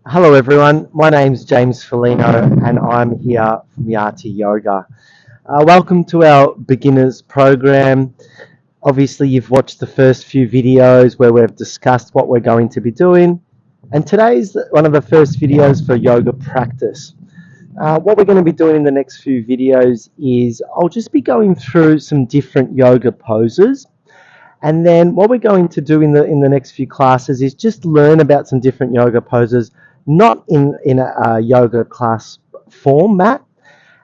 Hello everyone, my name's James Felino and I'm here from Yati Yoga. Welcome to our beginners program. Obviously you've watched the first few videos where we've discussed what we're going to be doing, and today's one of the first videos for yoga practice. What we're going to be doing in the next few videos is I'll just be going through some different yoga poses, and then what we're going to do in the next few classes is just learn about some different yoga poses, not in a yoga class format.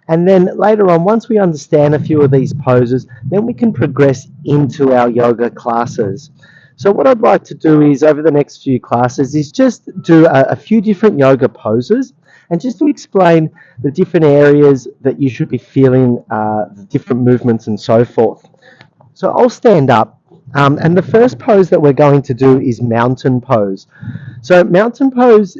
And then later on, once we understand a few of these poses, then we can progress into our yoga classes. So what I'd like to do is over the next few classes is just do a few different yoga poses and just to explain the different areas that you should be feeling, the different movements and so forth. So I'll stand up. And the first pose that we're going to do is mountain pose. So mountain pose,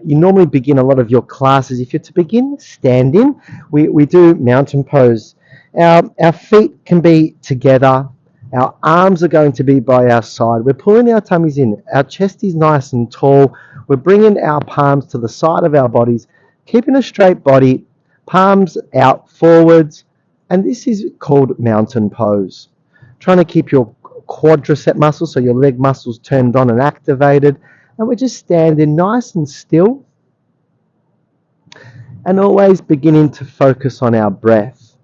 you normally begin a lot of your classes. If you're to begin standing, we do mountain pose. Our feet can be together. Our arms are going to be by our side. We're pulling our tummies in. Our chest is nice and tall. We're bringing our palms to the side of our bodies, keeping a straight body, palms out forwards. And this is called mountain pose. Trying to keep your quadricep muscles, so your leg muscles turned on and activated. And we're just standing nice and still and always beginning to focus on our breath.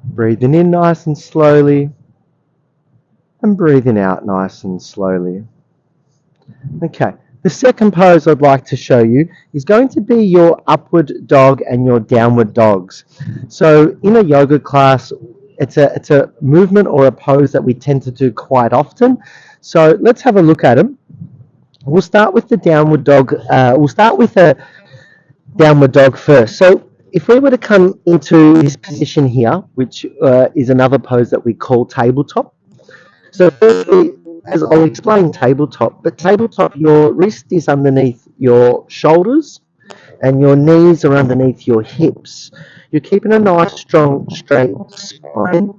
Breathing in nice and slowly and breathing out nice and slowly. Okay, the second pose I'd like to show you is going to be your upward dog and your downward dogs. So in a yoga class, it's a movement or a pose that we tend to do quite often. So let's have a look at them. We'll start with the downward dog. We'll start with a downward dog first. So if we were to come into this position here, which is another pose that we call tabletop. So firstly, as I'll explain tabletop, but tabletop, your wrist is underneath your shoulders and your knees are underneath your hips. You're keeping a nice, strong, straight spine.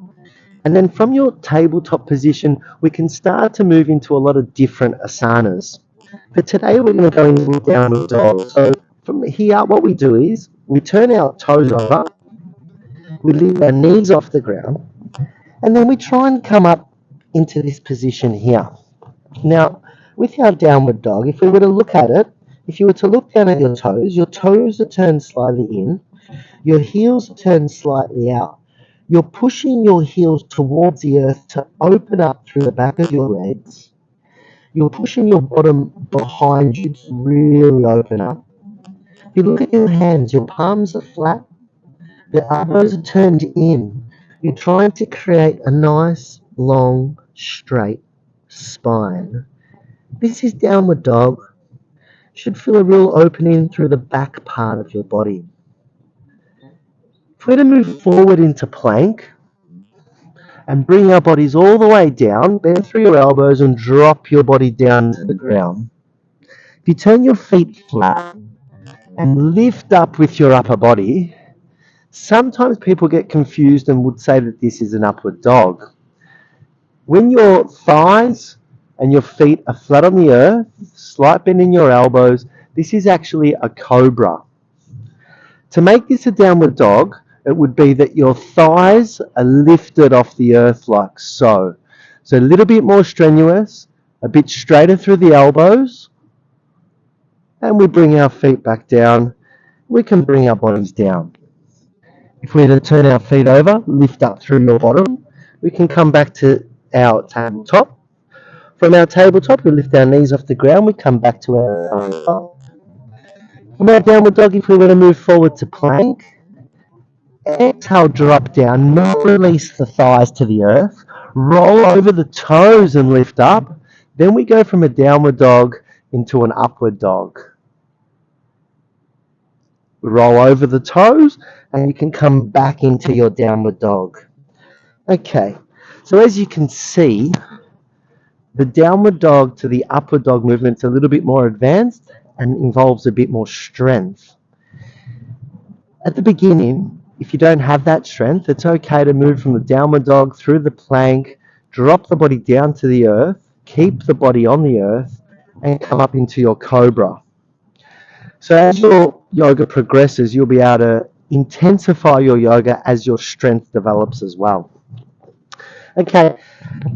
And then from your tabletop position, we can start to move into a lot of different asanas. But today we're going to go into downward dog. So from here, what we do is we turn our toes over, we lift our knees off the ground, and then we try and come up into this position here. Now, with our downward dog, if we were to look at it, if you were to look down at your toes are turned slightly in, your heels are turned slightly out. You're pushing your heels towards the earth to open up through the back of your legs. You're pushing your bottom behind you to really open up. If you look at your hands, your palms are flat, the elbows are turned in. You're trying to create a nice, long, straight spine. This is downward dog. Should feel a real opening through the back part of your body. If we're to move forward into plank and bring our bodies all the way down, bend through your elbows and drop your body down to the ground. If you turn your feet flat and lift up with your upper body, sometimes people get confused and would say that this is an upward dog. When your thighs and your feet are flat on the earth, slight bend in your elbows, this is actually a cobra. To make this a downward dog, it would be that your thighs are lifted off the earth like so. So a little bit more strenuous, a bit straighter through the elbows, and we bring our feet back down. We can bring our bodies down. If we were to turn our feet over, lift up through your bottom, we can come back to our tabletop. From our tabletop, we lift our knees off the ground, we come back to our top. From our downward dog, if we were to move forward to plank, exhale, drop down, not release the thighs to the earth, roll over the toes and lift up. Then we go from a downward dog into an upward dog. Roll over the toes and you can come back into your downward dog. Okay, so as you can see, the downward dog to the upward dog movement's a little bit more advanced and involves a bit more strength. At the beginning, if you don't have that strength, it's okay to move from the downward dog through the plank, drop the body down to the earth, keep the body on the earth, and come up into your cobra. So as your yoga progresses, you'll be able to intensify your yoga as your strength develops as well. Okay,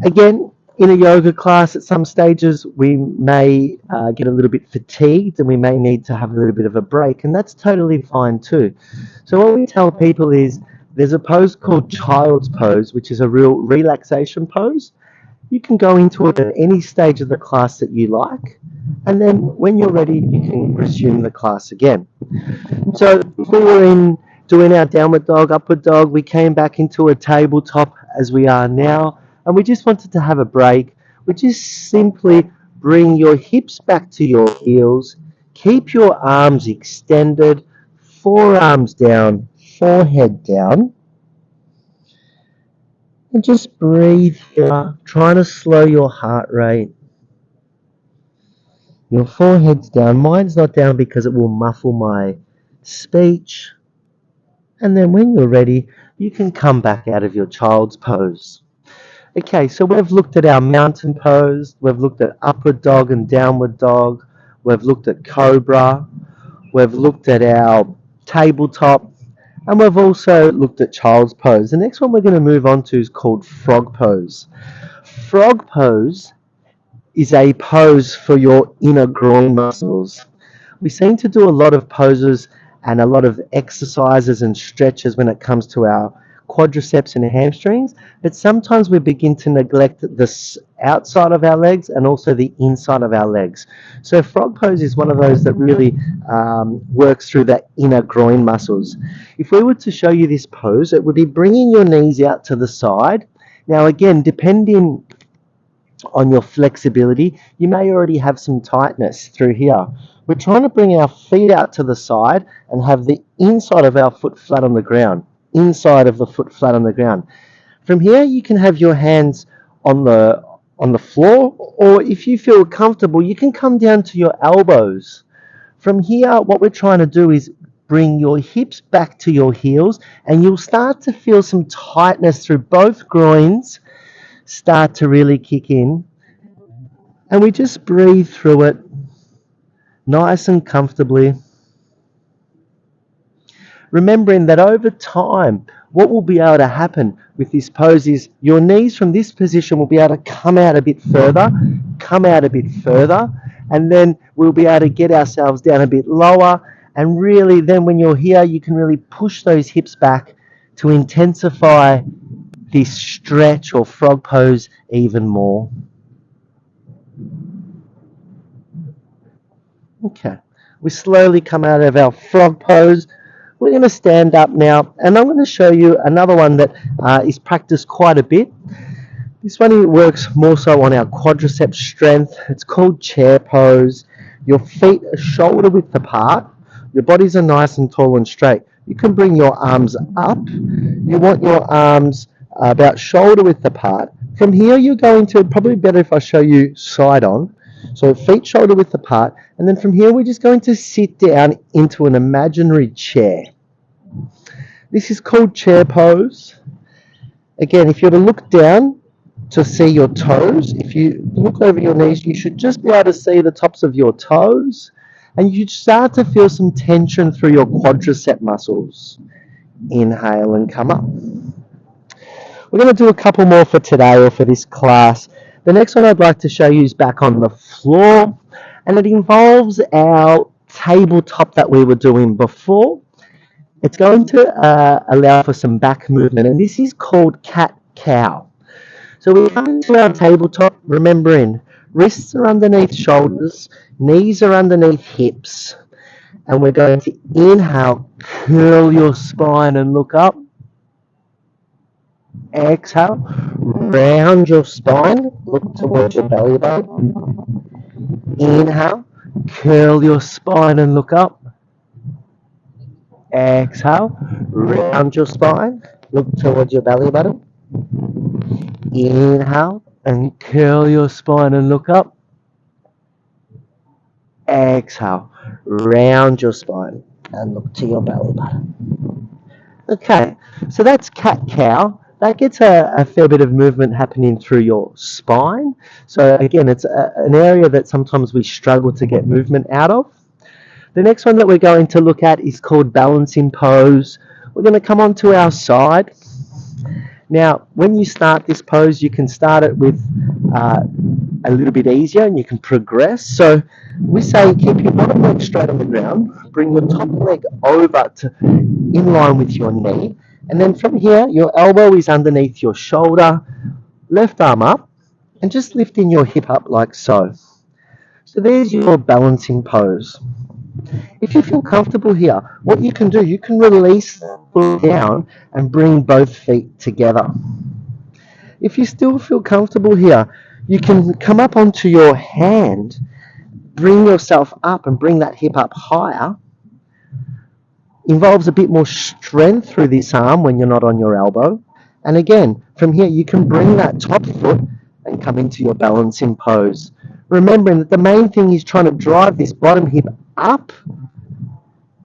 again, in a yoga class, at some stages, we may get a little bit fatigued and we may need to have a little bit of a break, and that's totally fine too. So what we tell people is there's a pose called child's pose, which is a real relaxation pose. You can go into it at any stage of the class that you like, and then when you're ready, you can resume the class again. So if we were in doing our downward dog, upward dog, we came back into a tabletop as we are now, and we just wanted to have a break. We just simply bring your hips back to your heels, keep your arms extended, forearms down, forehead down, and just breathe here, trying to slow your heart rate. Your forehead's down. Mine's not down because it will muffle my speech. And then when you're ready, you can come back out of your child's pose. Okay, so we've looked at our mountain pose, we've looked at upward dog and downward dog, we've looked at cobra, we've looked at our tabletop, and we've also looked at child's pose. The next one we're going to move on to is called frog pose. Frog pose is a pose for your inner groin muscles. We seem to do a lot of poses and a lot of exercises and stretches when it comes to our quadriceps and hamstrings, but sometimes we begin to neglect the outside of our legs and also the inside of our legs. So frog pose is one of those that really works through the inner groin muscles. If we were to show you this pose, it would be bringing your knees out to the side. Now again, depending on your flexibility, you may already have some tightness through here. We're trying to bring our feet out to the side and have the inside of our foot flat on the ground. Inside of the foot flat on the ground. From here, you can have your hands on the floor, or if you feel comfortable, you can come down to your elbows. From here, what we're trying to do is bring your hips back to your heels, and you'll start to feel some tightness through both groins start to really kick in, and we just breathe through it nice and comfortably, remembering that over time what will be able to happen with this pose is your knees from this position will be able to come out a bit further, and then we'll be able to get ourselves down a bit lower, and really then when you're here you can really push those hips back to intensify this stretch or frog pose even more. Okay, we slowly come out of our frog pose. We're going to stand up now, and I'm going to show you another one that is practiced quite a bit. This one works more so on our quadriceps strength. It's called chair pose. Your feet are shoulder width apart. Your bodies are nice and tall and straight. You can bring your arms up. You want your arms about shoulder width apart. From here, you're going to, probably better if I show you side on. So feet shoulder width apart, and then from here we're just going to sit down into an imaginary chair. This is called chair pose. Again, if you're to look down to see your toes, if you look over your knees, you should just be able to see the tops of your toes, and you start to feel some tension through your quadricep muscles. Inhale and come up. We're going to do a couple more for today or for this class. The next one I'd like to show you is back on the floor, and it involves our tabletop that we were doing before. It's going to allow for some back movement, and this is called cat-cow. So we come into our tabletop, remembering wrists are underneath shoulders, knees are underneath hips, and we're going to inhale, curl your spine and look up. Exhale, round your spine, look towards your belly button. Inhale, curl your spine and look up. Exhale, round your spine, look towards your belly button. Inhale and curl your spine and look up. Exhale, round your spine and look to your belly button. Okay, so that's cat-cow. that gets a fair bit of movement happening through your spine. So again, it's an area that sometimes we struggle to get movement out of. The next one that we're going to look at is called balancing pose. We're going to come onto our side. Now, when you start this pose, you can start it with a little bit easier and you can progress. So we say keep your bottom leg straight on the ground, bring your top leg over to in line with your knee, and then from here, your elbow is underneath your shoulder, left arm up, and just lifting your hip up like so. So there's your balancing pose. If you feel comfortable here, what you can do, you can release the foot down and bring both feet together. If you still feel comfortable here, you can come up onto your hand, bring yourself up and bring that hip up higher. Involves a bit more strength through this arm when you're not on your elbow. And again, from here, you can bring that top foot and come into your balancing pose. Remembering that the main thing is trying to drive this bottom hip up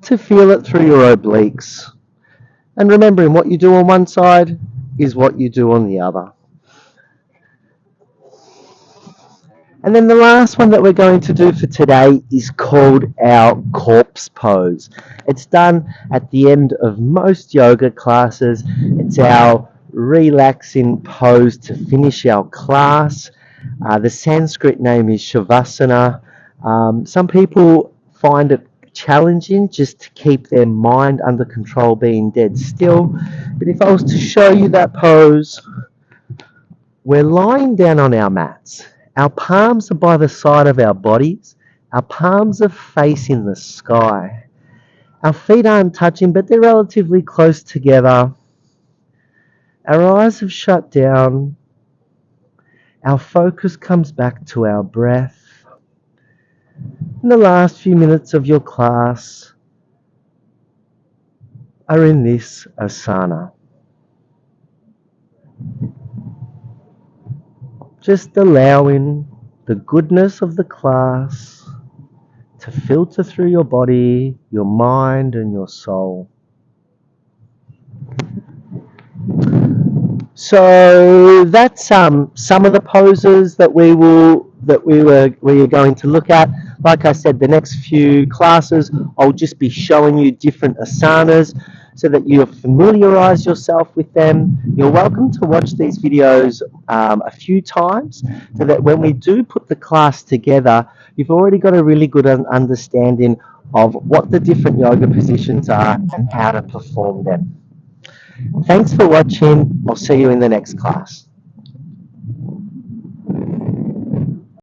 to feel it through your obliques. And remembering what you do on one side is what you do on the other. And then the last one that we're going to do for today is called our corpse pose. It's done at the end of most yoga classes. It's our relaxing pose to finish our class. The Sanskrit name is Shavasana. Some people find it challenging just to keep their mind under control, being dead still. But if I was to show you that pose, we're lying down on our mats. Our palms are by the side of our bodies. Our palms are facing the sky. Our feet aren't touching, but they're relatively close together. Our eyes have shut down. Our focus comes back to our breath. And the last few minutes of your class are in this asana. Just allowing the goodness of the class to filter through your body, your mind, and your soul. So that's some of the poses that we are going to look at. Like I said, the next few classes, I'll just be showing you different asanas so that you familiarize yourself with them. You're welcome to watch these videos a few times so that when we do put the class together, you've already got a really good understanding of what the different yoga positions are and how to perform them. Thanks for watching. I'll see you in the next class.